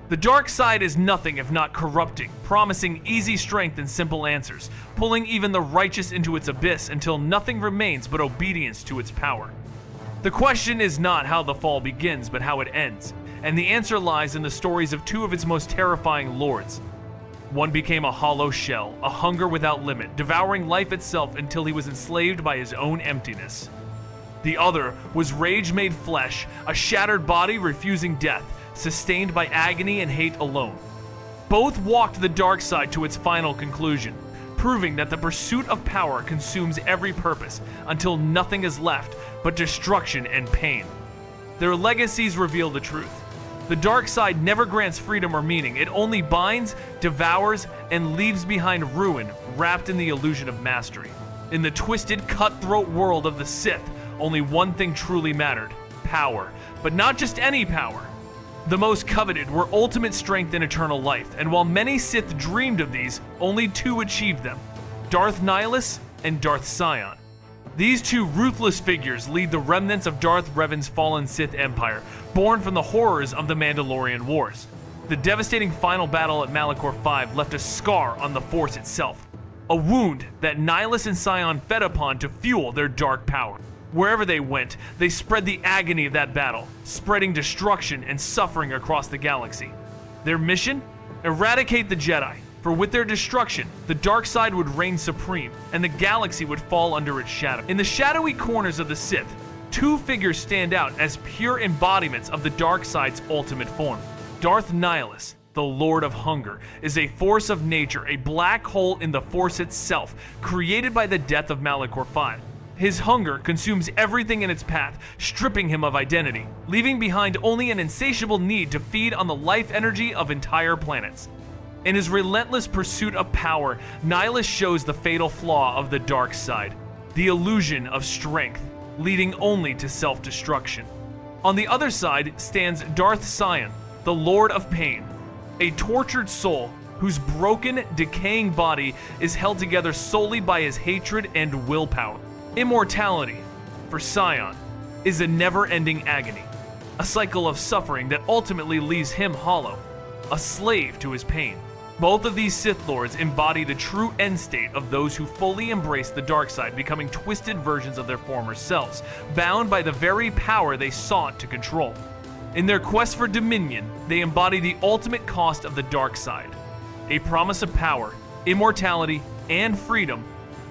The dark side is nothing if not corrupting, promising easy strength and simple answers, pulling even the righteous into its abyss until nothing remains but obedience to its power. The question is not how the fall begins, but how it ends, and the answer lies in the stories of two of its most terrifying lords. One became a hollow shell, a hunger without limit, devouring life itself until he was enslaved by his own emptiness. The other was rage made flesh, a shattered body refusing death, sustained by agony and hate alone. Both walked the dark side to its final conclusion, proving that the pursuit of power consumes every purpose until nothing is left but destruction and pain. Their legacies reveal the truth. The dark side never grants freedom or meaning. It only binds, devours, and leaves behind ruin wrapped in the illusion of mastery. In the twisted, cutthroat world of the Sith, only one thing truly mattered: power. But not just any power. The most coveted were ultimate strength and eternal life, and while many Sith dreamed of these, only two achieved them: Darth Nihilus and Darth Sion. These two ruthless figures lead the remnants of Darth Revan's fallen Sith Empire, born from the horrors of the Mandalorian Wars. The devastating final battle at Malachor V left a scar on the Force itself, a wound that Nihilus and Sion fed upon to fuel their dark power. Wherever they went, they spread the agony of that battle, spreading destruction and suffering across the galaxy. Their mission? Eradicate the Jedi, for with their destruction, the dark side would reign supreme, and the galaxy would fall under its shadow. In the shadowy corners of the Sith, two figures stand out as pure embodiments of the dark side's ultimate form. Darth Nihilus, the Lord of Hunger, is a force of nature, a black hole in the Force itself, created by the death of Malachor V. His hunger consumes everything in its path, stripping him of identity, leaving behind only an insatiable need to feed on the life energy of entire planets. In his relentless pursuit of power, Nihilus shows the fatal flaw of the dark side, the illusion of strength, leading only to self-destruction. On the other side stands Darth Sion, the Lord of Pain, a tortured soul whose broken, decaying body is held together solely by his hatred and willpower. Immortality, for Sion, is a never-ending agony, a cycle of suffering that ultimately leaves him hollow, a slave to his pain. Both of these Sith Lords embody the true end state of those who fully embrace the dark side, becoming twisted versions of their former selves, bound by the very power they sought to control. In their quest for dominion, they embody the ultimate cost of the dark side, a promise of power, immortality, and freedom,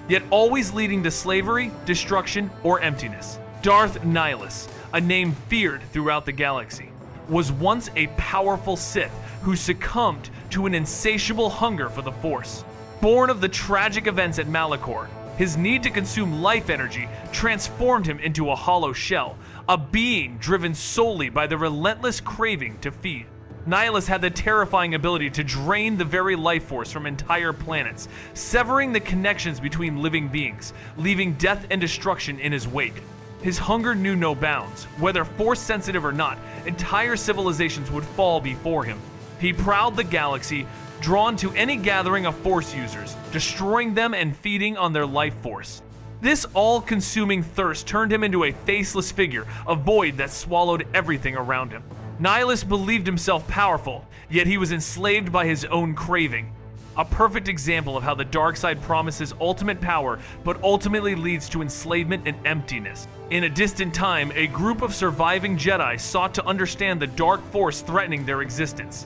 yet always leading to slavery, destruction, or emptiness. Darth Nihilus, a name feared throughout the galaxy, was once a powerful Sith who succumbed to an insatiable hunger for the Force. Born of the tragic events at Malachor, his need to consume life energy transformed him into a hollow shell, a being driven solely by the relentless craving to feed. Nihilus had the terrifying ability to drain the very life force from entire planets, severing the connections between living beings, leaving death and destruction in his wake. His hunger knew no bounds. Whether force-sensitive or not, entire civilizations would fall before him. He prowled the galaxy, drawn to any gathering of Force users, destroying them and feeding on their life force. This all-consuming thirst turned him into a faceless figure, a void that swallowed everything around him. Nihilus believed himself powerful, yet he was enslaved by his own craving. A perfect example of how the dark side promises ultimate power, but ultimately leads to enslavement and emptiness. In a distant time, a group of surviving Jedi sought to understand the dark force threatening their existence.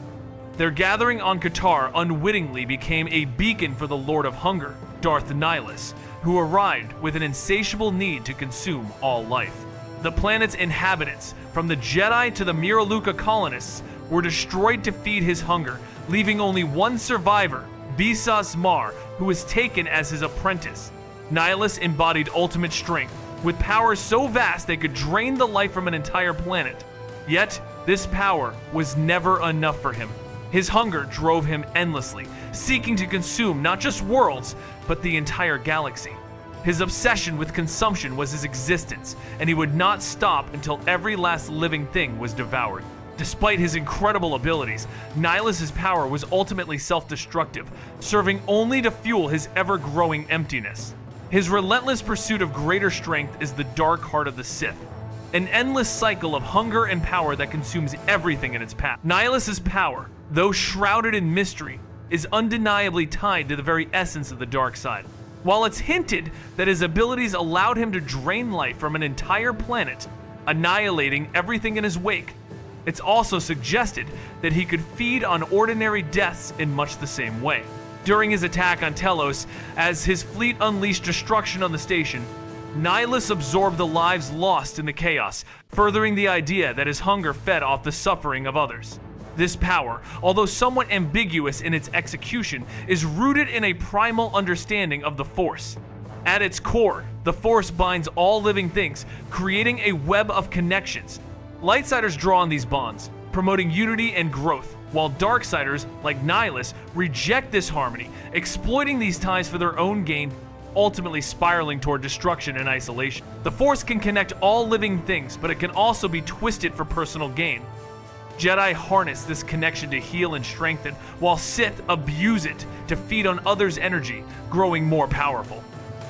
Their gathering on Qatar unwittingly became a beacon for the Lord of Hunger, Darth Nihilus, who arrived with an insatiable need to consume all life. The planet's inhabitants, from the Jedi to the Miraluka colonists, were destroyed to feed his hunger, leaving only one survivor, Visas Mar, who was taken as his apprentice. Nihilus embodied ultimate strength, with power so vast they could drain the life from an entire planet. Yet, this power was never enough for him. His hunger drove him endlessly, seeking to consume not just worlds, but the entire galaxy. His obsession with consumption was his existence, and he would not stop until every last living thing was devoured. Despite his incredible abilities, Nihilus's power was ultimately self-destructive, serving only to fuel his ever-growing emptiness. His relentless pursuit of greater strength is the dark heart of the Sith, an endless cycle of hunger and power that consumes everything in its path. Nihilus's power, though shrouded in mystery, is undeniably tied to the very essence of the dark side. While it's hinted that his abilities allowed him to drain life from an entire planet, annihilating everything in his wake, it's also suggested that he could feed on ordinary deaths in much the same way. During his attack on Telos, as his fleet unleashed destruction on the station, Nihilus absorbed the lives lost in the chaos, furthering the idea that his hunger fed off the suffering of others. This power, although somewhat ambiguous in its execution, is rooted in a primal understanding of the Force. At its core, the Force binds all living things, creating a web of connections. Lightsiders draw on these bonds, promoting unity and growth, while Darksiders, like Nihilus, reject this harmony, exploiting these ties for their own gain, ultimately spiraling toward destruction and isolation. The Force can connect all living things, but it can also be twisted for personal gain. Jedi harness this connection to heal and strengthen, while Sith abuse it to feed on others' energy, growing more powerful.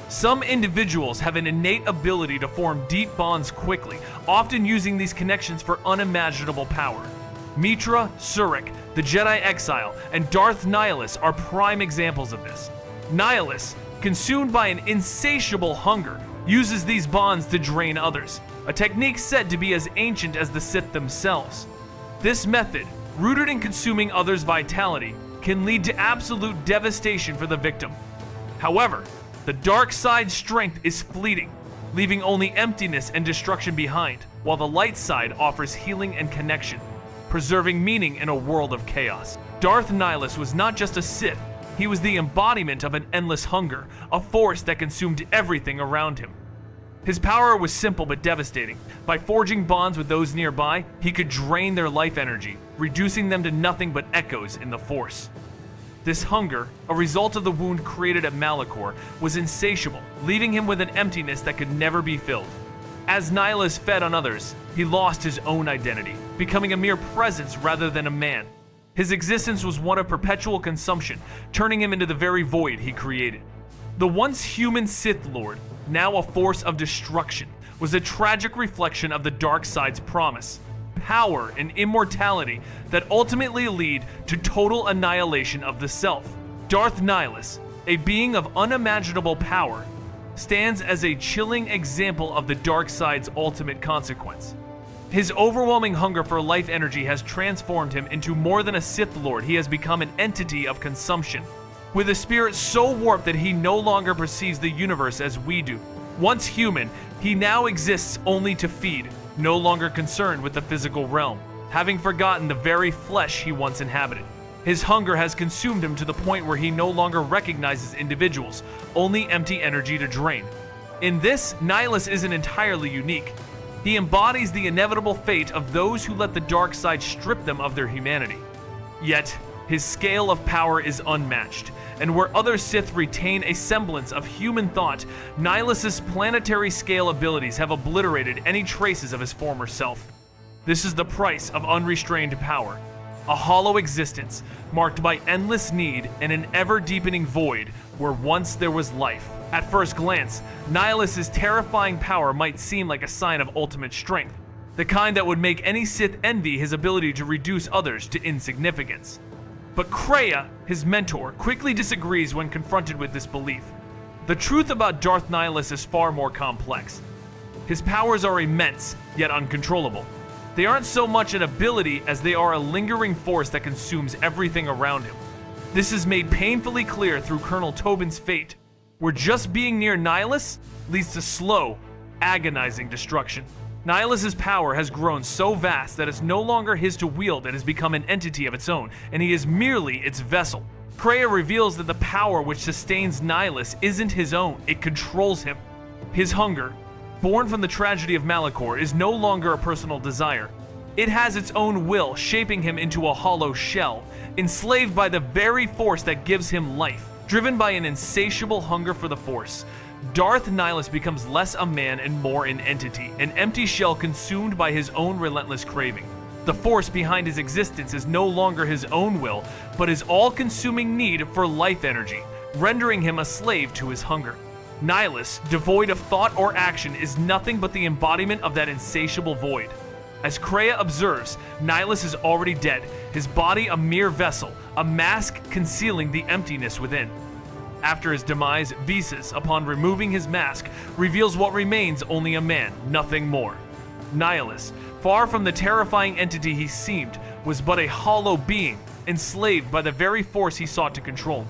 Some individuals have an innate ability to form deep bonds quickly, often using these connections for unimaginable power. Mitra, Surik, the Jedi Exile, and Darth Nihilus are prime examples of this. Nihilus, consumed by an insatiable hunger, uses these bonds to drain others, a technique said to be as ancient as the Sith themselves. This method, rooted in consuming others' vitality, can lead to absolute devastation for the victim. However, the dark side's strength is fleeting, leaving only emptiness and destruction behind, while the light side offers healing and connection, preserving meaning in a world of chaos. Darth Nihilus was not just a Sith, he was the embodiment of an endless hunger, a force that consumed everything around him. His power was simple but devastating. By forging bonds with those nearby, he could drain their life energy, reducing them to nothing but echoes in the Force. This hunger, a result of the wound created at Malachor, was insatiable, leaving him with an emptiness that could never be filled. As Nihilus fed on others, he lost his own identity, becoming a mere presence rather than a man. His existence was one of perpetual consumption, turning him into the very void he created. The once human Sith Lord, now a force of destruction, was a tragic reflection of the dark side's promise, power and immortality that ultimately lead to total annihilation of the self. Darth Nihilus, a being of unimaginable power, stands as a chilling example of the dark side's ultimate consequence. His overwhelming hunger for life energy has transformed him into more than a Sith Lord. He has become an entity of consumption, with a spirit so warped that he no longer perceives the universe as we do. Once human, he now exists only to feed, no longer concerned with the physical realm, having forgotten the very flesh he once inhabited. His hunger has consumed him to the point where he no longer recognizes individuals, only empty energy to drain. In this, Nihilus isn't entirely unique. He embodies the inevitable fate of those who let the dark side strip them of their humanity. Yet, his scale of power is unmatched, and where other Sith retain a semblance of human thought, Nihilus's planetary scale abilities have obliterated any traces of his former self. This is the price of unrestrained power, a hollow existence marked by endless need and an ever-deepening void where once there was life. At first glance, Nihilus's terrifying power might seem like a sign of ultimate strength, the kind that would make any Sith envy his ability to reduce others to insignificance. But Kreia, his mentor, quickly disagrees when confronted with this belief. The truth about Darth Nihilus is far more complex. His powers are immense, yet uncontrollable. They aren't so much an ability as they are a lingering force that consumes everything around him. This is made painfully clear through Colonel Tobin's fate, where just being near Nihilus leads to slow, agonizing destruction. Nihilus's power has grown so vast that it's no longer his to wield and has become an entity of its own, and he is merely its vessel. Kreia reveals that the power which sustains Nihilus isn't his own, it controls him. His hunger, born from the tragedy of Malachor, is no longer a personal desire. It has its own will, shaping him into a hollow shell, enslaved by the very force that gives him life. Driven by an insatiable hunger for the Force, Darth Nihilus becomes less a man and more an entity, an empty shell consumed by his own relentless craving. The force behind his existence is no longer his own will, but his all-consuming need for life energy, rendering him a slave to his hunger. Nihilus, devoid of thought or action, is nothing but the embodiment of that insatiable void. As Kreia observes, Nihilus is already dead, his body a mere vessel, a mask concealing the emptiness within. After his demise, Visas, upon removing his mask, reveals what remains only a man, nothing more. Nihilus, far from the terrifying entity he seemed, was but a hollow being, enslaved by the very force he sought to control.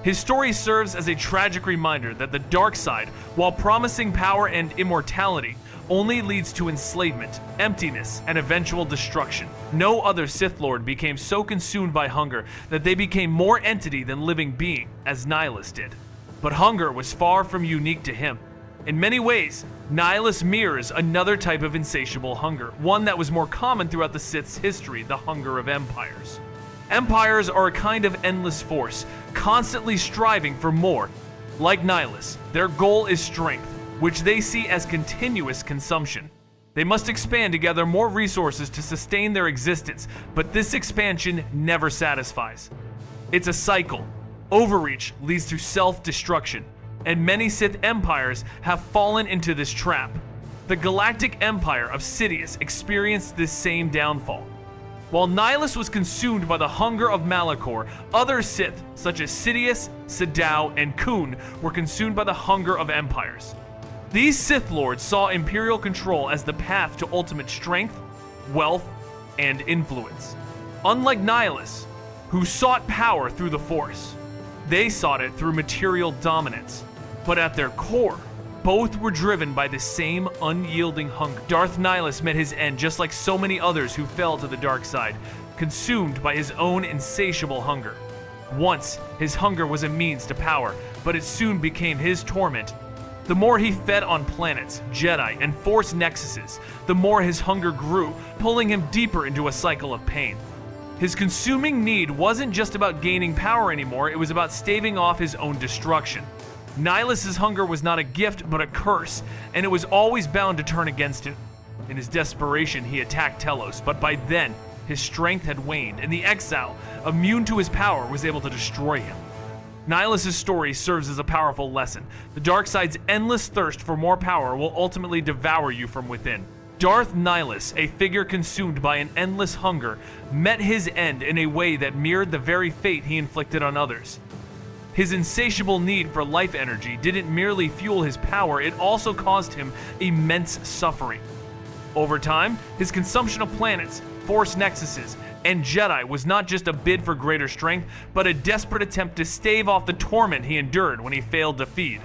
His story serves as a tragic reminder that the dark side, while promising power and immortality, only leads to enslavement, emptiness, and eventual destruction. No other Sith Lord became so consumed by hunger that they became more entity than living being, as Nihilus did. But hunger was far from unique to him. In many ways, Nihilus mirrors another type of insatiable hunger, one that was more common throughout the Sith's history, the hunger of empires. Empires are a kind of endless force, constantly striving for more. Like Nihilus, their goal is strength, which they see as continuous consumption. They must expand to gather more resources to sustain their existence, but this expansion never satisfies. It's a cycle. Overreach leads to self-destruction, and many Sith empires have fallen into this trap. The Galactic Empire of Sidious experienced this same downfall. While Nihilus was consumed by the hunger of Malachor, other Sith, such as Sidious, Sadao, and Kun, were consumed by the hunger of empires. These Sith Lords saw Imperial control as the path to ultimate strength, wealth, and influence. Unlike Nihilus, who sought power through the Force, they sought it through material dominance. But at their core, both were driven by the same unyielding hunger. Darth Nihilus met his end just like so many others who fell to the dark side, consumed by his own insatiable hunger. Once, his hunger was a means to power, but it soon became his torment. The more he fed on planets, Jedi, and Force nexuses, the more his hunger grew, pulling him deeper into a cycle of pain. His consuming need wasn't just about gaining power anymore, it was about staving off his own destruction. Nihilus's hunger was not a gift, but a curse, and it was always bound to turn against him. In his desperation, he attacked Telos, but by then, his strength had waned, and the exile, immune to his power, was able to destroy him. Nihilus's story serves as a powerful lesson. The dark side's endless thirst for more power will ultimately devour you from within. Darth Nihilus, a figure consumed by an endless hunger, met his end in a way that mirrored the very fate he inflicted on others. His insatiable need for life energy didn't merely fuel his power, it also caused him immense suffering. Over time, his consumption of planets, Force nexuses, and Jedi was not just a bid for greater strength, but a desperate attempt to stave off the torment he endured when he failed to feed.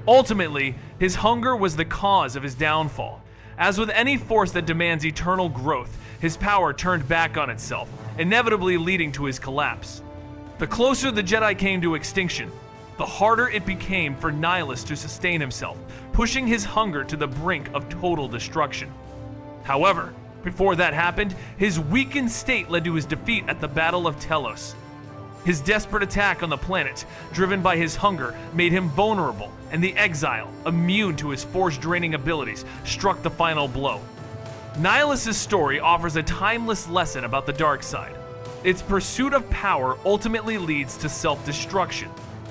Ultimately, his hunger was the cause of his downfall. As with any force that demands eternal growth, his power turned back on itself, inevitably leading to his collapse. The closer the Jedi came to extinction, the harder it became for Nihilus to sustain himself, pushing his hunger to the brink of total destruction. However, before that happened, his weakened state led to his defeat at the Battle of Telos. His desperate attack on the planet, driven by his hunger, made him vulnerable, and the exile, immune to his force-draining abilities, struck the final blow. Nihilus's story offers a timeless lesson about the dark side. Its pursuit of power ultimately leads to self-destruction,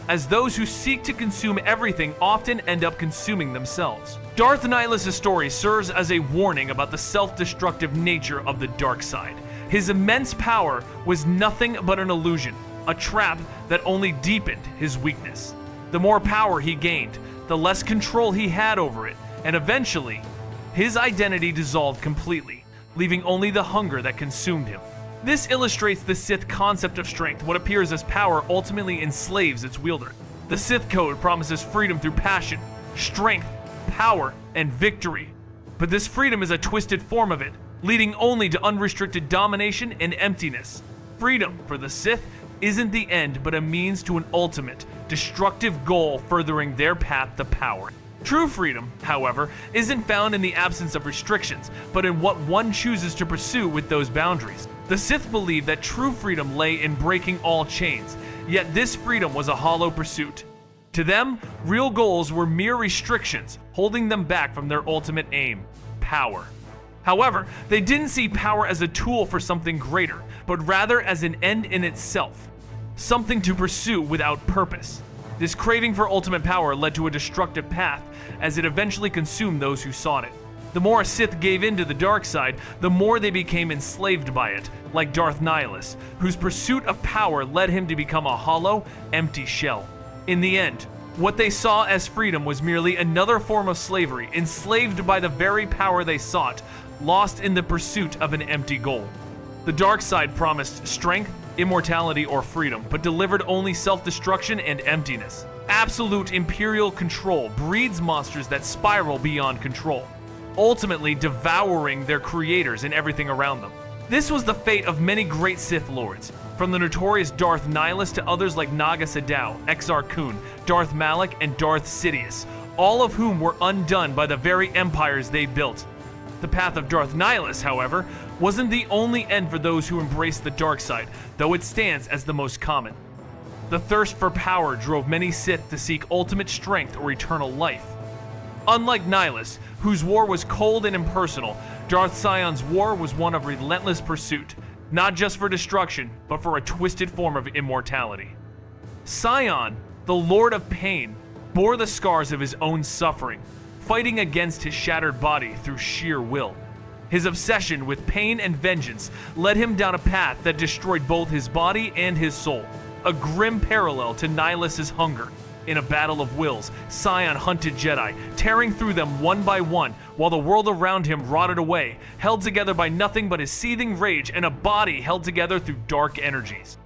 as those who seek to consume everything often end up consuming themselves. Darth Nihilus' story serves as a warning about the self-destructive nature of the dark side. His immense power was nothing but an illusion, a trap that only deepened his weakness. The more power he gained, the less control he had over it, and eventually, his identity dissolved completely, leaving only the hunger that consumed him. This illustrates the Sith concept of strength. What appears as power ultimately enslaves its wielder. The Sith Code promises freedom through passion, strength, power, and victory. But this freedom is a twisted form of it, leading only to unrestricted domination and emptiness. Freedom, for the Sith, isn't the end, but a means to an ultimate, destructive goal furthering their path to power. True freedom, however, isn't found in the absence of restrictions, but in what one chooses to pursue with those boundaries. The Sith believed that true freedom lay in breaking all chains, yet this freedom was a hollow pursuit. To them, real goals were mere restrictions, holding them back from their ultimate aim, power. However, they didn't see power as a tool for something greater, but rather as an end in itself, something to pursue without purpose. This craving for ultimate power led to a destructive path, as it eventually consumed those who sought it. The more a Sith gave in to the dark side, the more they became enslaved by it, like Darth Nihilus, whose pursuit of power led him to become a hollow, empty shell. In the end, what they saw as freedom was merely another form of slavery, enslaved by the very power they sought, lost in the pursuit of an empty goal. The dark side promised strength, immortality, or freedom, but delivered only self-destruction and emptiness. Absolute imperial control breeds monsters that spiral beyond control, ultimately devouring their creators and everything around them. This was the fate of many great Sith Lords, from the notorious Darth Nihilus to others like Naga Sadow, Exar Kun, Darth Malak, and Darth Sidious, all of whom were undone by the very empires they built. The path of Darth Nihilus, however, wasn't the only end for those who embraced the dark side, though it stands as the most common. The thirst for power drove many Sith to seek ultimate strength or eternal life. Unlike Nihilus, whose war was cold and impersonal, Darth Sion's war was one of relentless pursuit, not just for destruction, but for a twisted form of immortality. Sion, the Lord of Pain, bore the scars of his own suffering, fighting against his shattered body through sheer will. His obsession with pain and vengeance led him down a path that destroyed both his body and his soul, a grim parallel to Nihilus's hunger. In a battle of wills, Sion hunted Jedi, tearing through them one by one, while the world around him rotted away, held together by nothing but his seething rage and a body held together through dark energies.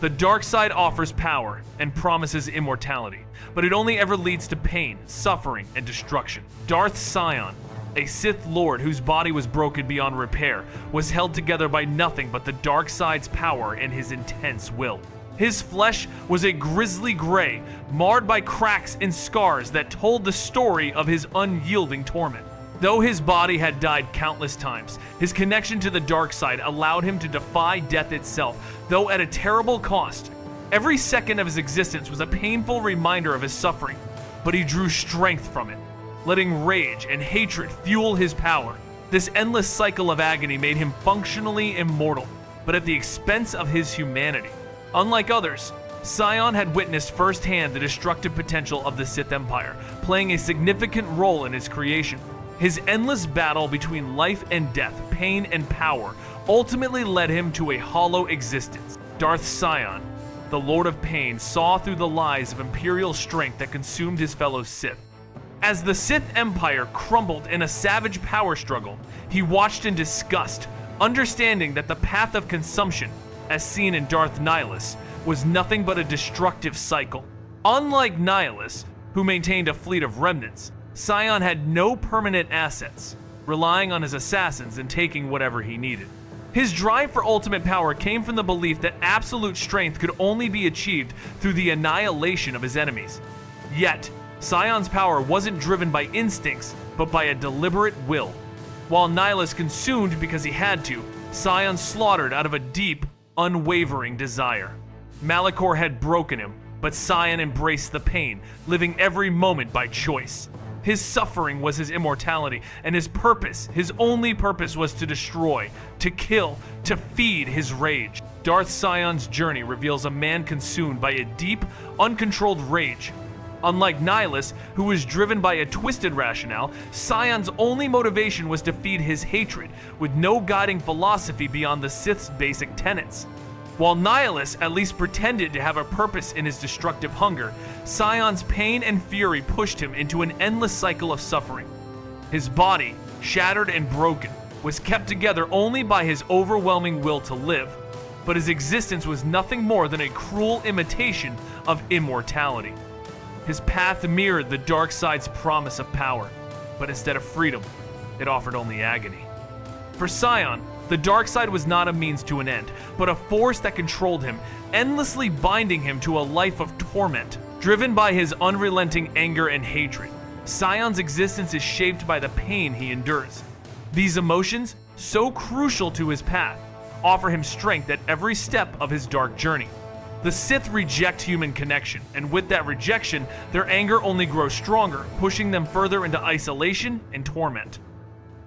The dark side offers power and promises immortality, but it only ever leads to pain, suffering, and destruction. Darth Sion, a Sith Lord whose body was broken beyond repair, was held together by nothing but the dark side's power and his intense will. His flesh was a grisly gray, marred by cracks and scars that told the story of his unyielding torment. Though his body had died countless times, his connection to the dark side allowed him to defy death itself, though at a terrible cost. Every second of his existence was a painful reminder of his suffering, but he drew strength from it, letting rage and hatred fuel his power. This endless cycle of agony made him functionally immortal, but at the expense of his humanity. Unlike others, Sion had witnessed firsthand the destructive potential of the Sith Empire, playing a significant role in its creation. His endless battle between life and death, pain and power, ultimately led him to a hollow existence. Darth Sion, the Lord of Pain, saw through the lies of imperial strength that consumed his fellow Sith. As the Sith Empire crumbled in a savage power struggle, he watched in disgust, understanding that the path of consumption, as seen in Darth Nihilus, was nothing but a destructive cycle. Unlike Nihilus, who maintained a fleet of remnants, Sion had no permanent assets, relying on his assassins and taking whatever he needed. His drive for ultimate power came from the belief that absolute strength could only be achieved through the annihilation of his enemies. Yet, Sion's power wasn't driven by instincts, but by a deliberate will. While Nihilus consumed because he had to, Sion slaughtered out of a deep, unwavering desire. Malachor had broken him, but Sion embraced the pain, living every moment by choice. His suffering was his immortality, and his purpose, his only purpose, was to destroy, to kill, to feed his rage. Darth Sion's journey reveals a man consumed by a deep, uncontrolled rage. Unlike Nihilus, who was driven by a twisted rationale, Sion's only motivation was to feed his hatred, with no guiding philosophy beyond the Sith's basic tenets. While Nihilus at least pretended to have a purpose in his destructive hunger, Sion's pain and fury pushed him into an endless cycle of suffering. His body, shattered and broken, was kept together only by his overwhelming will to live, but his existence was nothing more than a cruel imitation of immortality. His path mirrored the dark side's promise of power, but instead of freedom, it offered only agony. For Sion, the dark side was not a means to an end, but a force that controlled him, endlessly binding him to a life of torment, driven by his unrelenting anger and hatred. Sion's existence is shaped by the pain he endures. These emotions, so crucial to his path, offer him strength at every step of his dark journey. The Sith reject human connection, and with that rejection, their anger only grows stronger, pushing them further into isolation and torment.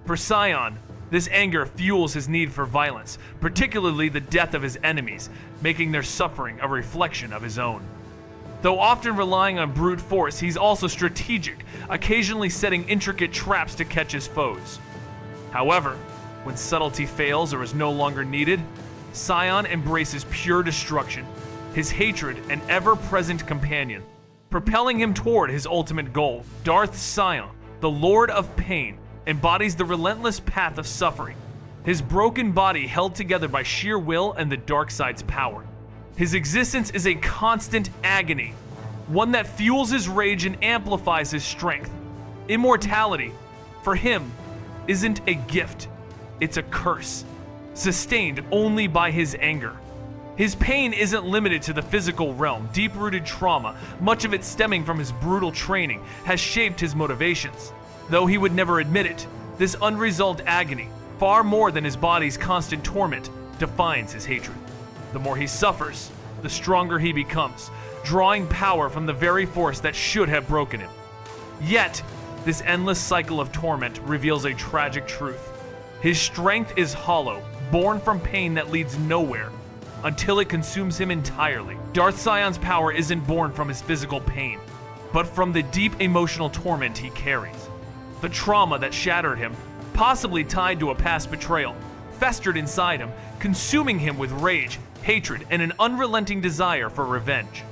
For Sion, this anger fuels his need for violence, particularly the death of his enemies, making their suffering a reflection of his own. Though often relying on brute force, he's also strategic, occasionally setting intricate traps to catch his foes. However, when subtlety fails or is no longer needed, Sion embraces pure destruction, his hatred an ever-present companion, propelling him toward his ultimate goal. Darth Sion, the Lord of Pain, embodies the relentless path of suffering, his broken body held together by sheer will and the dark side's power. His existence is a constant agony, one that fuels his rage and amplifies his strength. Immortality, for him, isn't a gift, it's a curse, sustained only by his anger. His pain isn't limited to the physical realm. Deep-rooted trauma, much of it stemming from his brutal training, has shaped his motivations. Though he would never admit it, this unresolved agony, far more than his body's constant torment, defines his hatred. The more he suffers, the stronger he becomes, drawing power from the very force that should have broken him. Yet, this endless cycle of torment reveals a tragic truth. His strength is hollow, born from pain that leads nowhere, until it consumes him entirely. Darth Sion's power isn't born from his physical pain, but from the deep emotional torment he carries. The trauma that shattered him, possibly tied to a past betrayal, festered inside him, consuming him with rage, hatred, and an unrelenting desire for revenge.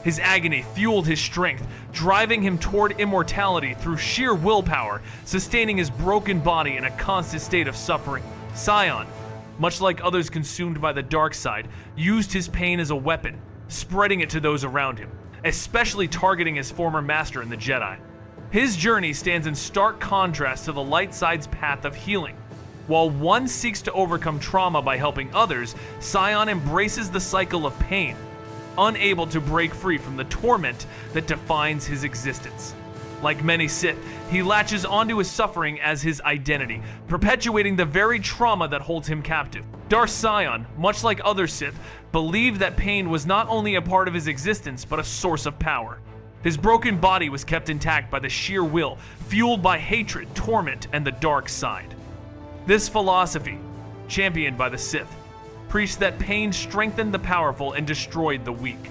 His agony fueled his strength, driving him toward immortality through sheer willpower, sustaining his broken body in a constant state of suffering. Sion, much like others consumed by the dark side, used his pain as a weapon, spreading it to those around him, especially targeting his former master in the Jedi. His journey stands in stark contrast to the light side's path of healing. While one seeks to overcome trauma by helping others, Sion embraces the cycle of pain, unable to break free from the torment that defines his existence. Like many Sith, he latches onto his suffering as his identity, perpetuating the very trauma that holds him captive. Darth Sion, much like other Sith, believed that pain was not only a part of his existence, but a source of power. His broken body was kept intact by the sheer will, fueled by hatred, torment, and the dark side. This philosophy, championed by the Sith, preached that pain strengthened the powerful and destroyed the weak.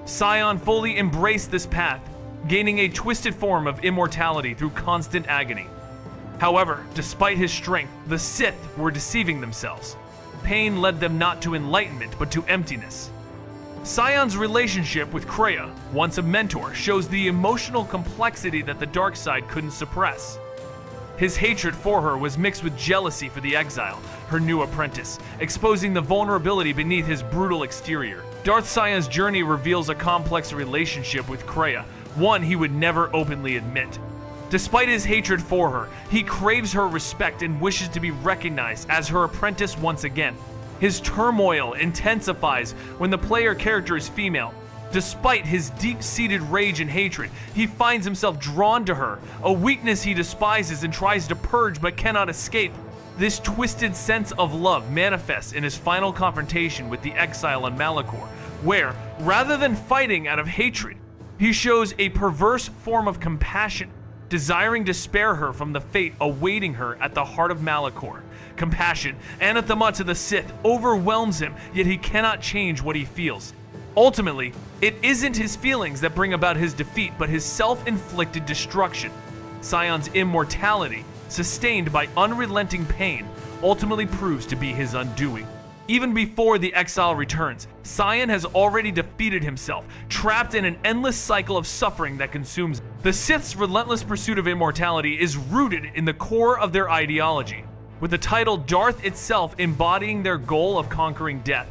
Sion fully embraced this path, gaining a twisted form of immortality through constant agony. However, despite his strength, the Sith were deceiving themselves. Pain led them not to enlightenment, but to emptiness. Sion's relationship with Kreia, once a mentor, shows the emotional complexity that the dark side couldn't suppress. His hatred for her was mixed with jealousy for the exile, her new apprentice, exposing the vulnerability beneath his brutal exterior. Darth Sion's journey reveals a complex relationship with Kreia, one he would never openly admit. Despite his hatred for her, he craves her respect and wishes to be recognized as her apprentice once again. His turmoil intensifies when the player character is female. Despite his deep-seated rage and hatred, he finds himself drawn to her, a weakness he despises and tries to purge but cannot escape. This twisted sense of love manifests in his final confrontation with the exile on Malachor, where, rather than fighting out of hatred, he shows a perverse form of compassion, desiring to spare her from the fate awaiting her at the heart of Malachor. Compassion, anathema to the Sith, overwhelms him, yet he cannot change what he feels. Ultimately, it isn't his feelings that bring about his defeat, but his self-inflicted destruction. Sion's immortality, sustained by unrelenting pain, ultimately proves to be his undoing. Even before the exile returns, Sion has already defeated himself, trapped in an endless cycle of suffering that consumes him. The Sith's relentless pursuit of immortality is rooted in the core of their ideology, with the title Darth itself embodying their goal of conquering death.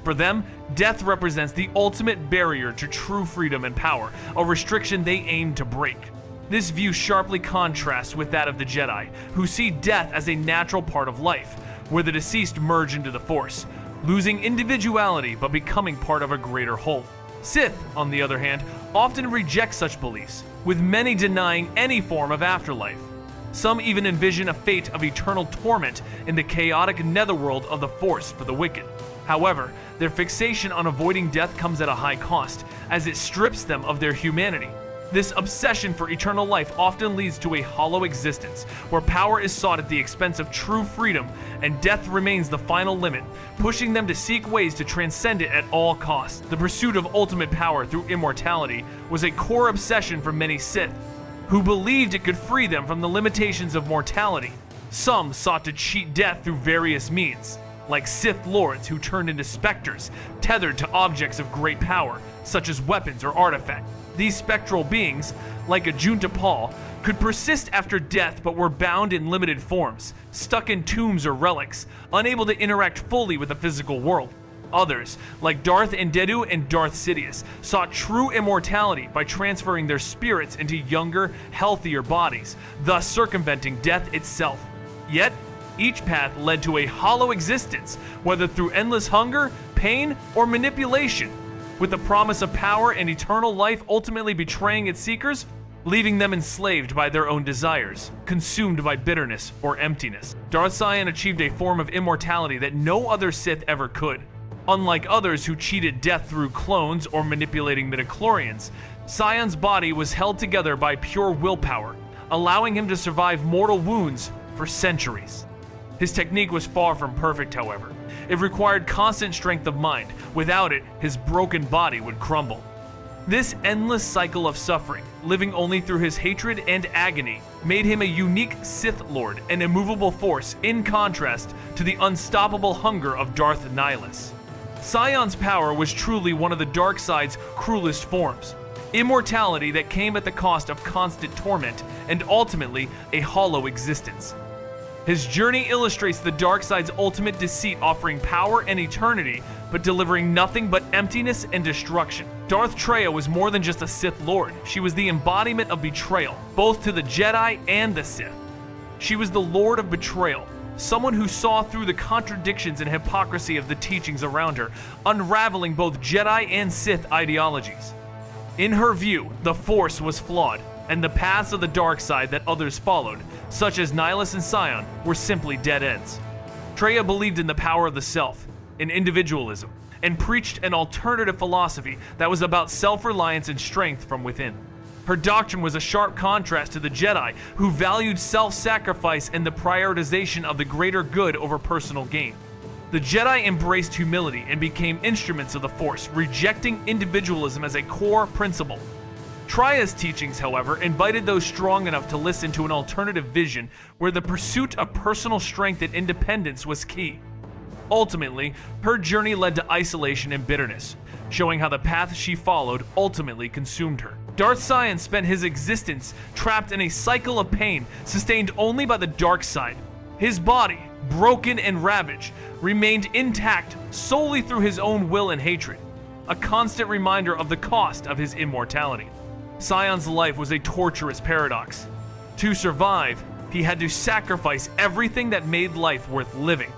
For them, death represents the ultimate barrier to true freedom and power, a restriction they aim to break. This view sharply contrasts with that of the Jedi, who see death as a natural part of life, where the deceased merge into the Force, losing individuality but becoming part of a greater whole. Sith, on the other hand, often reject such beliefs, with many denying any form of afterlife. Some even envision a fate of eternal torment in the chaotic netherworld of the Force for the wicked. However, their fixation on avoiding death comes at a high cost, as it strips them of their humanity. This obsession for eternal life often leads to a hollow existence, where power is sought at the expense of true freedom, and death remains the final limit, pushing them to seek ways to transcend it at all costs. The pursuit of ultimate power through immortality was a core obsession for many Sith, who believed it could free them from the limitations of mortality. Some sought to cheat death through various means, like Sith Lords who turned into specters, tethered to objects of great power, such as weapons or artifacts. These spectral beings, like a Juntapal, could persist after death but were bound in limited forms, stuck in tombs or relics, unable to interact fully with the physical world. Others, like Darth Nihilus and Darth Sidious, sought true immortality by transferring their spirits into younger, healthier bodies, thus circumventing death itself. Yet, each path led to a hollow existence, whether through endless hunger, pain, or manipulation, with the promise of power and eternal life ultimately betraying its seekers, leaving them enslaved by their own desires, consumed by bitterness or emptiness. Darth Sion achieved a form of immortality that no other Sith ever could. Unlike others who cheated death through clones or manipulating midichlorians, Sion's body was held together by pure willpower, allowing him to survive mortal wounds for centuries. His technique was far from perfect, however. It required constant strength of mind. Without it, his broken body would crumble. This endless cycle of suffering, living only through his hatred and agony, made him a unique Sith Lord, an immovable force in contrast to the unstoppable hunger of Darth Nihilus. Sion's power was truly one of the dark side's cruelest forms. Immortality that came at the cost of constant torment and ultimately a hollow existence. His journey illustrates the dark side's ultimate deceit, offering power and eternity, but delivering nothing but emptiness and destruction. Darth Traya was more than just a Sith Lord. She was the embodiment of betrayal, both to the Jedi and the Sith. She was the Lord of Betrayal, someone who saw through the contradictions and hypocrisy of the teachings around her, unraveling both Jedi and Sith ideologies. In her view, the Force was flawed, and the paths of the dark side that others followed, such as Nihilus and Sion, were simply dead ends. Kreia believed in the power of the self, in individualism, and preached an alternative philosophy that was about self-reliance and strength from within. Her doctrine was a sharp contrast to the Jedi, who valued self-sacrifice and the prioritization of the greater good over personal gain. The Jedi embraced humility and became instruments of the Force, rejecting individualism as a core principle. Traya's teachings, however, invited those strong enough to listen to an alternative vision where the pursuit of personal strength and independence was key. Ultimately, her journey led to isolation and bitterness, showing how the path she followed ultimately consumed her. Darth Sion spent his existence trapped in a cycle of pain sustained only by the dark side. His body, broken and ravaged, remained intact solely through his own will and hatred, a constant reminder of the cost of his immortality. Sion's life was a torturous paradox. To survive, he had to sacrifice everything that made life worth living.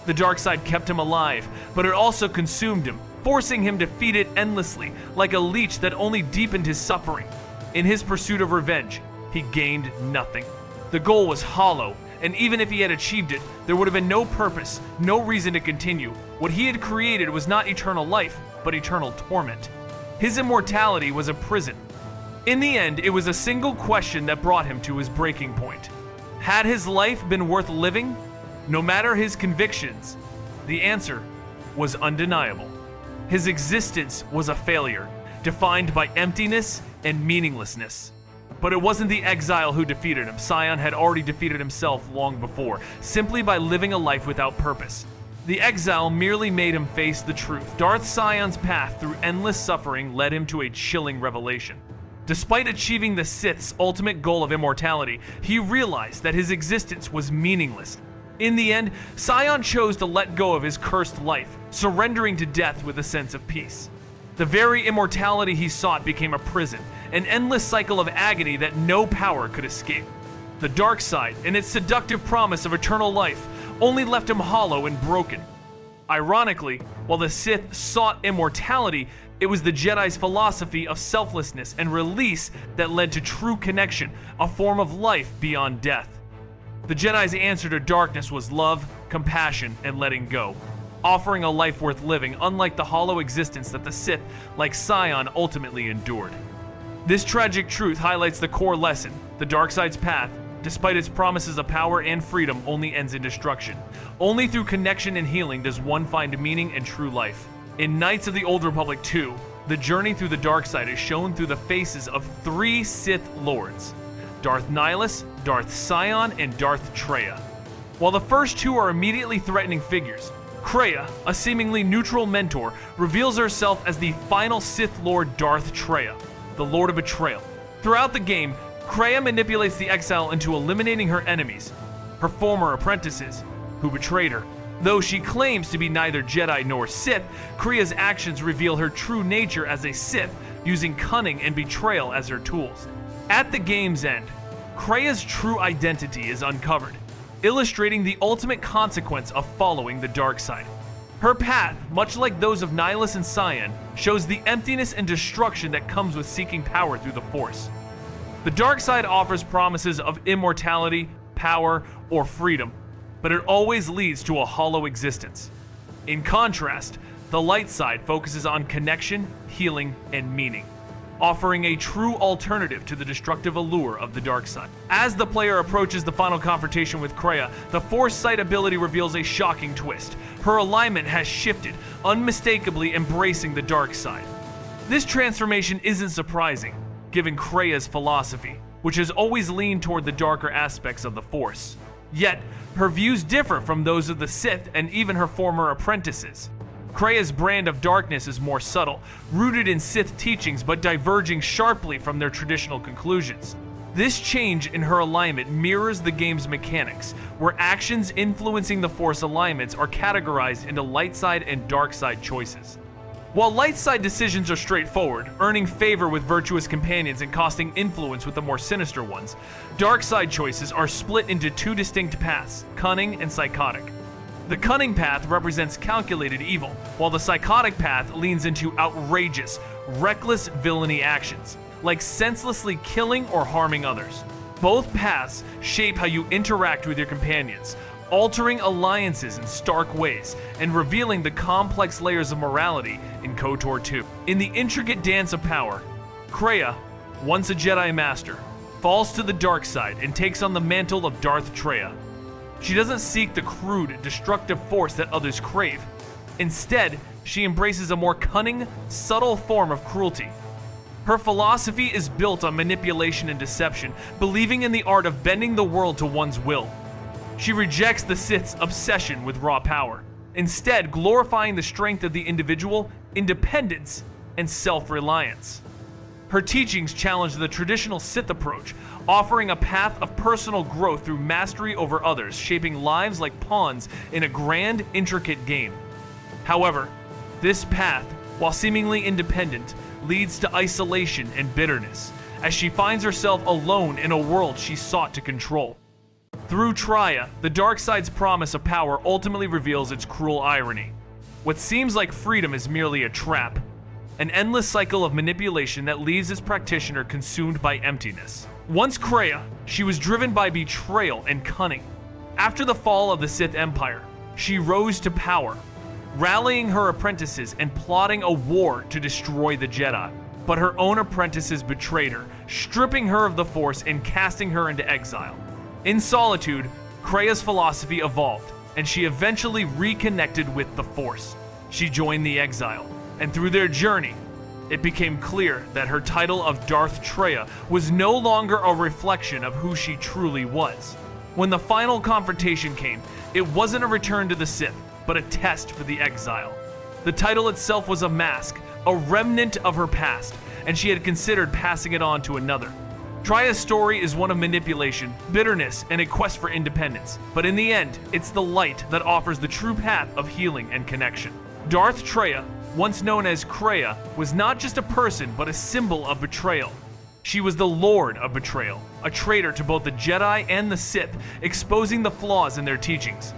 The dark side kept him alive, but it also consumed him, forcing him to feed it endlessly, like a leech that only deepened his suffering. In his pursuit of revenge, he gained nothing. The goal was hollow, and even if he had achieved it, there would have been no purpose, no reason to continue. What he had created was not eternal life, but eternal torment. His immortality was a prison. In the end, it was a single question that brought him to his breaking point. Had his life been worth living? No matter his convictions, the answer was undeniable. His existence was a failure, defined by emptiness and meaninglessness. But it wasn't the exile who defeated him. Sion had already defeated himself long before, simply by living a life without purpose. The exile merely made him face the truth. Darth Sion's path through endless suffering led him to a chilling revelation. Despite achieving the Sith's ultimate goal of immortality, he realized that his existence was meaningless. In the end, Sion chose to let go of his cursed life, surrendering to death with a sense of peace. The very immortality he sought became a prison, an endless cycle of agony that no power could escape. The dark side, and its seductive promise of eternal life, only left him hollow and broken. Ironically, while the Sith sought immortality, it was the Jedi's philosophy of selflessness and release that led to true connection, a form of life beyond death. The Jedi's answer to darkness was love, compassion, and letting go, offering a life worth living, unlike the hollow existence that the Sith, like Sion, ultimately endured. This tragic truth highlights the core lesson: the dark side's path, despite its promises of power and freedom, only ends in destruction. Only through connection and healing does one find meaning and true life. In Knights of the Old Republic 2, the journey through the dark side is shown through the faces of 3 Sith Lords: Darth Nihilus, Darth Sion, and Darth Traya. While the first two are immediately threatening figures, Kreia, a seemingly neutral mentor, reveals herself as the final Sith Lord Darth Traya, the Lord of Betrayal. Throughout the game, Kreia manipulates the exile into eliminating her enemies, her former apprentices, who betrayed her. Though she claims to be neither Jedi nor Sith, Kreia's actions reveal her true nature as a Sith, using cunning and betrayal as her tools. At the game's end, Kreia's true identity is uncovered, illustrating the ultimate consequence of following the dark side. Her path, much like those of Nihilus and Sion, shows the emptiness and destruction that comes with seeking power through the Force. The dark side offers promises of immortality, power, or freedom, but it always leads to a hollow existence. In contrast, the light side focuses on connection, healing, and meaning, offering a true alternative to the destructive allure of the dark side. As the player approaches the final confrontation with Kreia, the Force Sight ability reveals a shocking twist. Her alignment has shifted, unmistakably embracing the dark side. This transformation isn't surprising, given Kreia's philosophy, which has always leaned toward the darker aspects of the Force. Yet, her views differ from those of the Sith and even her former apprentices. Kreia's brand of darkness is more subtle, rooted in Sith teachings but diverging sharply from their traditional conclusions. This change in her alignment mirrors the game's mechanics, where actions influencing the Force alignments are categorized into light side and dark side choices. While light side decisions are straightforward, earning favor with virtuous companions and costing influence with the more sinister ones, dark side choices are split into two distinct paths, cunning and psychotic. The cunning path represents calculated evil, while the psychotic path leans into outrageous, reckless villainy actions, like senselessly killing or harming others. Both paths shape how you interact with your companions, altering alliances in stark ways and revealing the complex layers of morality in KOTOR 2. In the intricate dance of power, Kreia, once a Jedi Master, falls to the dark side and takes on the mantle of Darth Traya. She doesn't seek the crude, destructive force that others crave. Instead, she embraces a more cunning, subtle form of cruelty. Her philosophy is built on manipulation and deception, believing in the art of bending the world to one's will. She rejects the Sith's obsession with raw power, instead glorifying the strength of the individual, independence, and self-reliance. Her teachings challenge the traditional Sith approach, offering a path of personal growth through mastery over others, shaping lives like pawns in a grand, intricate game. However, this path, while seemingly independent, leads to isolation and bitterness, as she finds herself alone in a world she sought to control. Through Traya, the dark side's promise of power ultimately reveals its cruel irony. What seems like freedom is merely a trap, an endless cycle of manipulation that leaves its practitioner consumed by emptiness. Once Kreia, she was driven by betrayal and cunning. After the fall of the Sith Empire, she rose to power, rallying her apprentices and plotting a war to destroy the Jedi. But her own apprentices betrayed her, stripping her of the Force and casting her into exile. In solitude, Kreia's philosophy evolved, and she eventually reconnected with the Force. She joined the exile, and through their journey, it became clear that her title of Darth Traya was no longer a reflection of who she truly was. When the final confrontation came, it wasn't a return to the Sith, but a test for the exile. The title itself was a mask, a remnant of her past, and she had considered passing it on to another. Traya's story is one of manipulation, bitterness, and a quest for independence, but in the end, it's the light that offers the true path of healing and connection. Darth Traya, once known as Kreia, was not just a person but a symbol of betrayal. She was the Lord of Betrayal, a traitor to both the Jedi and the Sith, exposing the flaws in their teachings.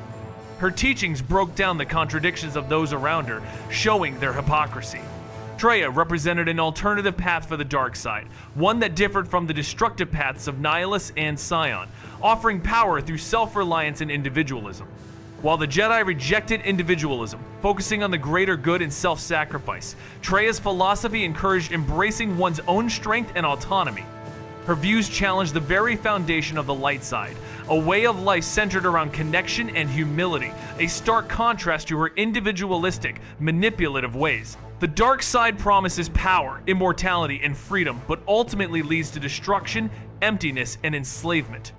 Her teachings broke down the contradictions of those around her, showing their hypocrisy. Traya represented an alternative path for the dark side, one that differed from the destructive paths of Nihilus and Sion, offering power through self-reliance and individualism. While the Jedi rejected individualism, focusing on the greater good and self-sacrifice, Traya's philosophy encouraged embracing one's own strength and autonomy. Her views challenged the very foundation of the light side, a way of life centered around connection and humility, a stark contrast to her individualistic, manipulative ways. The dark side promises power, immortality, and freedom, but ultimately leads to destruction, emptiness, and enslavement.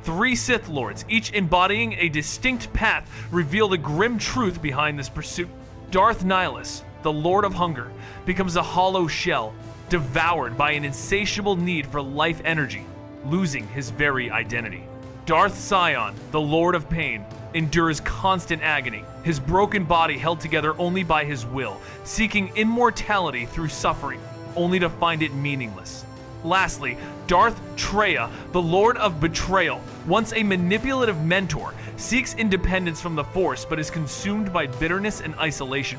3 Sith Lords, each embodying a distinct path, reveal the grim truth behind this pursuit. Darth Nihilus, the Lord of Hunger, becomes a hollow shell, devoured by an insatiable need for life energy, losing his very identity. Darth Sion, the Lord of Pain, endures constant agony, his broken body held together only by his will, seeking immortality through suffering, only to find it meaningless. Lastly, Darth Traya, the Lord of Betrayal, once a manipulative mentor, seeks independence from the Force but is consumed by bitterness and isolation.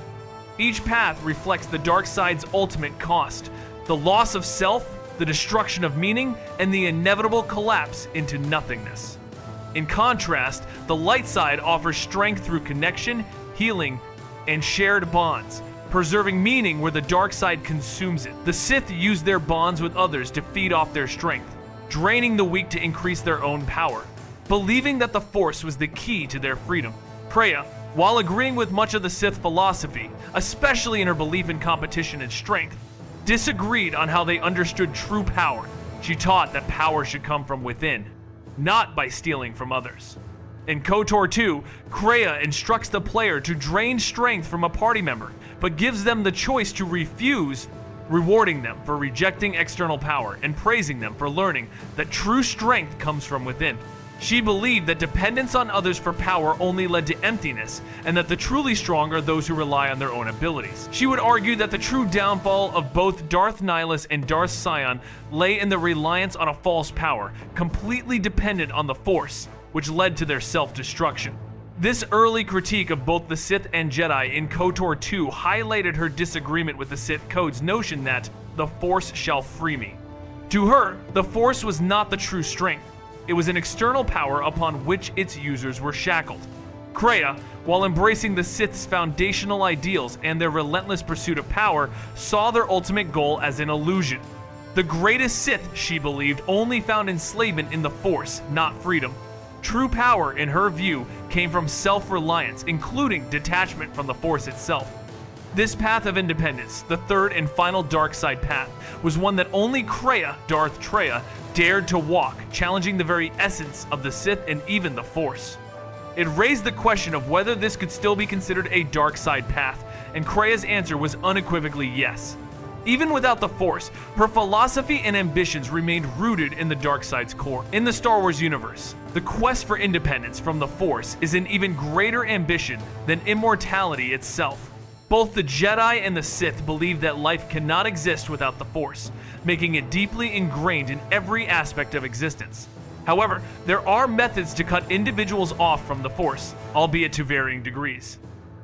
Each path reflects the dark side's ultimate cost, the loss of self, the destruction of meaning, and the inevitable collapse into nothingness. In contrast, the light side offers strength through connection, healing, and shared bonds, preserving meaning where the dark side consumes it. The Sith use their bonds with others to feed off their strength, draining the weak to increase their own power, believing that the Force was the key to their freedom. Kreia, while agreeing with much of the Sith philosophy, especially in her belief in competition and strength, disagreed on how they understood true power. She taught that power should come from within, not by stealing from others. In KOTOR 2, Kreia instructs the player to drain strength from a party member, but gives them the choice to refuse, rewarding them for rejecting external power and praising them for learning that true strength comes from within. She believed that dependence on others for power only led to emptiness, and that the truly strong are those who rely on their own abilities. She would argue that the true downfall of both Darth Nihilus and Darth Sion lay in the reliance on a false power, completely dependent on the Force, which led to their self-destruction. This early critique of both the Sith and Jedi in KOTOR 2 highlighted her disagreement with the Sith Code's notion that the Force shall free me. To her, the Force was not the true strength. It was an external power upon which its users were shackled. Kreia, while embracing the Sith's foundational ideals and their relentless pursuit of power, saw their ultimate goal as an illusion. The greatest Sith, she believed, only found enslavement in the Force, not freedom. True power, in her view, came from self-reliance, including detachment from the Force itself. This path of independence, the third and final dark side path, was one that only Kreia, Darth Traya, dared to walk, challenging the very essence of the Sith and even the Force. It raised the question of whether this could still be considered a dark side path, and Kreia's answer was unequivocally yes. Even without the Force, her philosophy and ambitions remained rooted in the dark side's core. In the Star Wars universe, the quest for independence from the Force is an even greater ambition than immortality itself. Both the Jedi and the Sith believe that life cannot exist without the Force, making it deeply ingrained in every aspect of existence. However, there are methods to cut individuals off from the Force, albeit to varying degrees.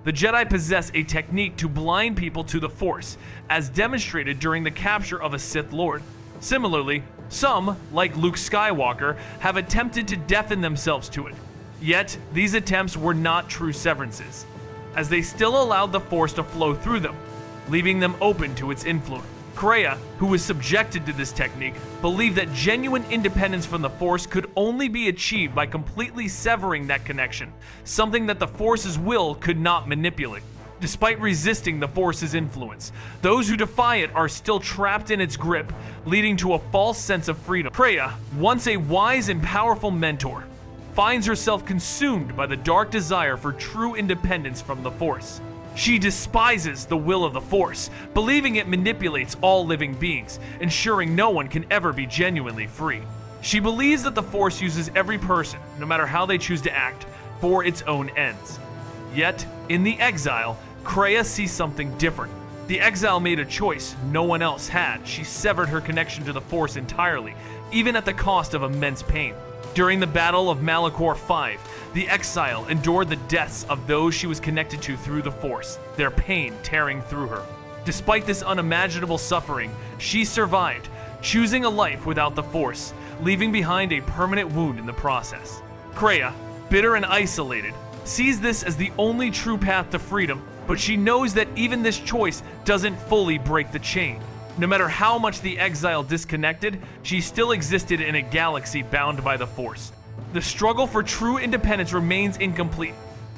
The Jedi possess a technique to blind people to the Force, as demonstrated during the capture of a Sith Lord. Similarly, some, like Luke Skywalker, have attempted to deafen themselves to it. Yet, these attempts were not true severances, as they still allowed the Force to flow through them, leaving them open to its influence. Kreia, who was subjected to this technique, believed that genuine independence from the Force could only be achieved by completely severing that connection, something that the Force's will could not manipulate. Despite resisting the Force's influence, those who defy it are still trapped in its grip, leading to a false sense of freedom. Kreia, once a wise and powerful mentor, finds herself consumed by the dark desire for true independence from the Force. She despises the will of the Force, believing it manipulates all living beings, ensuring no one can ever be genuinely free. She believes that the Force uses every person, no matter how they choose to act, for its own ends. Yet, in the exile, Kreia sees something different. The exile made a choice no one else had. She severed her connection to the Force entirely, even at the cost of immense pain. During the Battle of Malachor V, the exile endured the deaths of those she was connected to through the Force, their pain tearing through her. Despite this unimaginable suffering, she survived, choosing a life without the Force, leaving behind a permanent wound in the process. Kreia, bitter and isolated, sees this as the only true path to freedom, but she knows that even this choice doesn't fully break the chain. No matter how much the exile disconnected, she still existed in a galaxy bound by the Force. The struggle for true independence remains incomplete.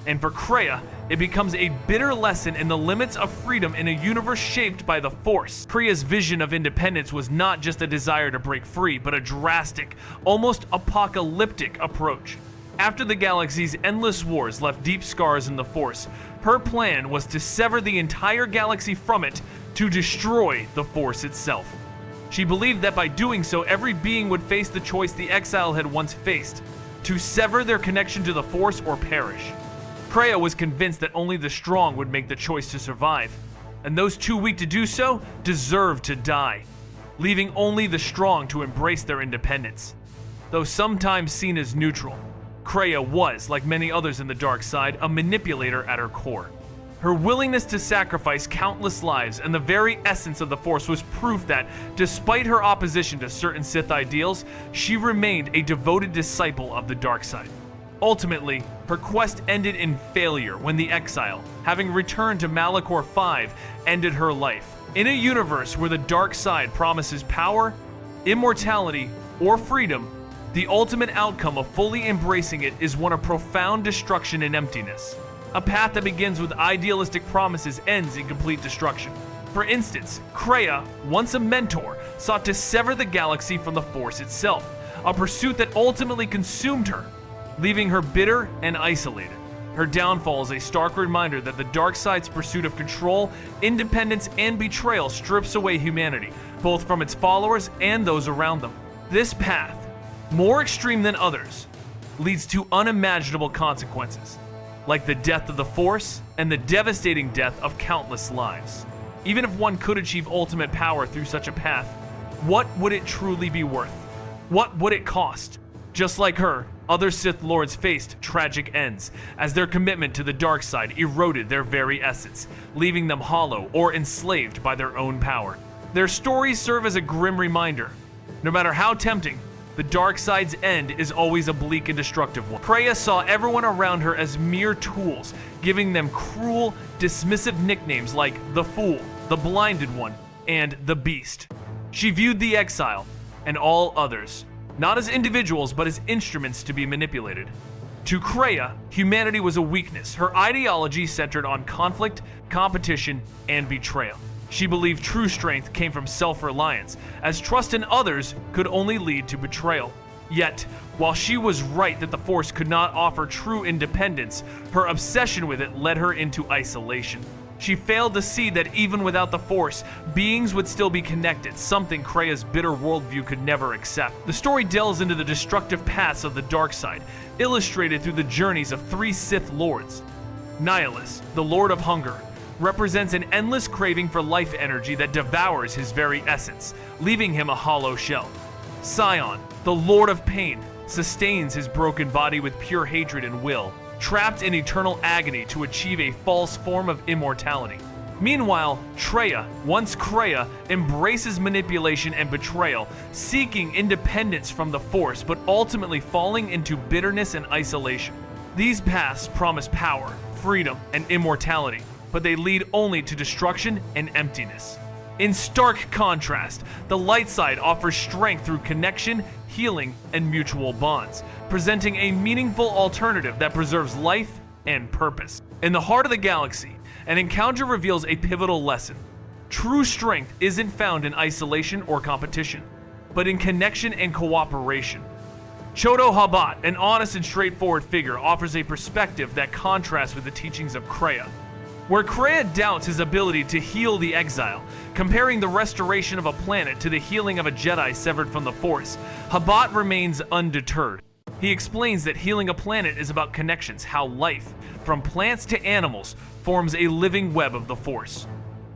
And for Kreia, it becomes a bitter lesson in the limits of freedom in a universe shaped by the Force. Kreia's vision of independence was not just a desire to break free, but a drastic, almost apocalyptic approach. After the galaxy's endless wars left deep scars in the Force, her plan was to sever the entire galaxy from it to destroy the Force itself. She believed that by doing so, every being would face the choice the exile had once faced, to sever their connection to the Force or perish. Kreia was convinced that only the strong would make the choice to survive, and those too weak to do so deserved to die, leaving only the strong to embrace their independence. Though sometimes seen as neutral, Kreia was, like many others in the dark side, a manipulator at her core. Her willingness to sacrifice countless lives and the very essence of the Force was proof that, despite her opposition to certain Sith ideals, she remained a devoted disciple of the dark side. Ultimately, her quest ended in failure when the exile, having returned to Malachor V, ended her life. In a universe where the dark side promises power, immortality, or freedom, the ultimate outcome of fully embracing it is one of profound destruction and emptiness. A path that begins with idealistic promises ends in complete destruction. For instance, Kreia, once a mentor, sought to sever the galaxy from the Force itself, a pursuit that ultimately consumed her, leaving her bitter and isolated. Her downfall is a stark reminder that the dark side's pursuit of control, independence, and betrayal strips away humanity, both from its followers and those around them. This path, more extreme than others, leads to unimaginable consequences, like the death of the Force and the devastating death of countless lives. Even if one could achieve ultimate power through such a path, what would it truly be worth? What would it cost? Just like her, other Sith Lords faced tragic ends, as their commitment to the dark side eroded their very essence, leaving them hollow or enslaved by their own power. Their stories serve as a grim reminder. No matter how tempting, the dark side's end is always a bleak and destructive one. Kreia saw everyone around her as mere tools, giving them cruel, dismissive nicknames like the Fool, the Blinded One, and the Beast. She viewed the exile, and all others, not as individuals but as instruments to be manipulated. To Kreia, humanity was a weakness. Her ideology centered on conflict, competition, and betrayal. She believed true strength came from self-reliance, as trust in others could only lead to betrayal. Yet, while she was right that the Force could not offer true independence, her obsession with it led her into isolation. She failed to see that even without the Force, beings would still be connected, something Kreia's bitter worldview could never accept. The story delves into the destructive paths of the dark side, illustrated through the journeys of 3 Sith Lords. Nihilus, the Lord of Hunger, represents an endless craving for life energy that devours his very essence, leaving him a hollow shell. Sion, the Lord of Pain, sustains his broken body with pure hatred and will, trapped in eternal agony to achieve a false form of immortality. Meanwhile, Traya, once Kreia, embraces manipulation and betrayal, seeking independence from the Force, but ultimately falling into bitterness and isolation. These paths promise power, freedom, and immortality, but they lead only to destruction and emptiness. In stark contrast, the light side offers strength through connection, healing, and mutual bonds, presenting a meaningful alternative that preserves life and purpose. In the heart of the galaxy, an encounter reveals a pivotal lesson. True strength isn't found in isolation or competition, but in connection and cooperation. Chodo Habat, an honest and straightforward figure, offers a perspective that contrasts with the teachings of Kreia. Where Kreia doubts his ability to heal the exile, comparing the restoration of a planet to the healing of a Jedi severed from the Force, Habat remains undeterred. He explains that healing a planet is about connections, how life, from plants to animals, forms a living web of the Force.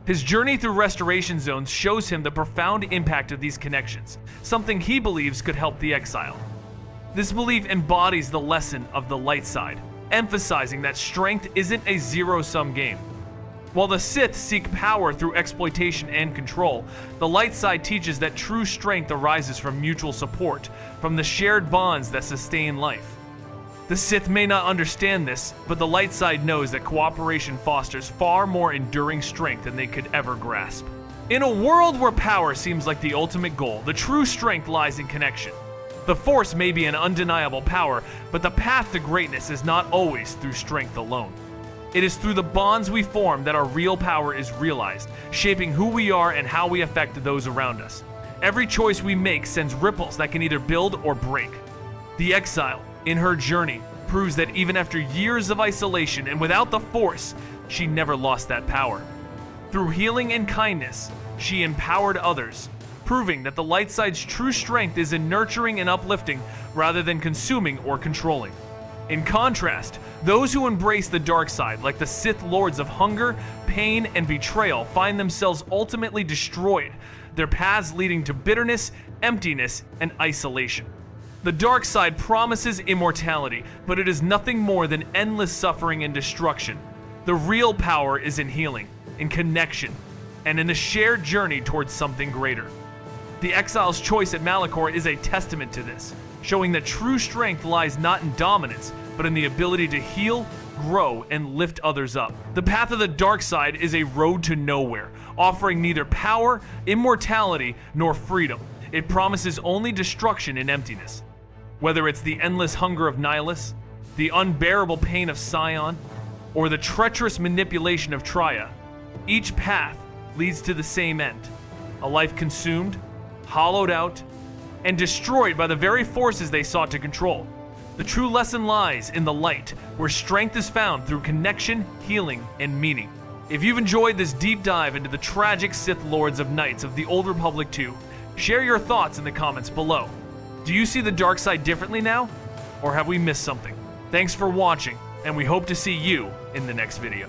His journey through restoration zones shows him the profound impact of these connections, something he believes could help the exile. This belief embodies the lesson of the light side, emphasizing that strength isn't a zero-sum game. While the Sith seek power through exploitation and control, the light side teaches that true strength arises from mutual support, from the shared bonds that sustain life. The Sith may not understand this, but the light side knows that cooperation fosters far more enduring strength than they could ever grasp. In a world where power seems like the ultimate goal, the true strength lies in connection. The Force may be an undeniable power, but the path to greatness is not always through strength alone. It is through the bonds we form that our real power is realized, shaping who we are and how we affect those around us. Every choice we make sends ripples that can either build or break. The exile, in her journey, proves that even after years of isolation and without the Force, she never lost that power. Through healing and kindness, she empowered others, proving that the light side's true strength is in nurturing and uplifting rather than consuming or controlling. In contrast, those who embrace the dark side, like the Sith Lords of hunger, pain, and betrayal, find themselves ultimately destroyed, their paths leading to bitterness, emptiness, and isolation. The dark side promises immortality, but it is nothing more than endless suffering and destruction. The real power is in healing, in connection, and in a shared journey towards something greater. The exile's choice at Malachor is a testament to this, showing that true strength lies not in dominance, but in the ability to heal, grow, and lift others up. The path of the dark side is a road to nowhere, offering neither power, immortality, nor freedom. It promises only destruction and emptiness. Whether it's the endless hunger of Nihilus, the unbearable pain of Sion, or the treacherous manipulation of Traya, each path leads to the same end: a life consumed, hollowed out, and destroyed by the very forces they sought to control. The true lesson lies in the light, where strength is found through connection, healing, and meaning. If you've enjoyed this deep dive into the tragic Sith Lords of Knights of the Old Republic 2, share your thoughts in the comments below. Do you see the dark side differently now? Or have we missed something? Thanks for watching, and we hope to see you in the next video.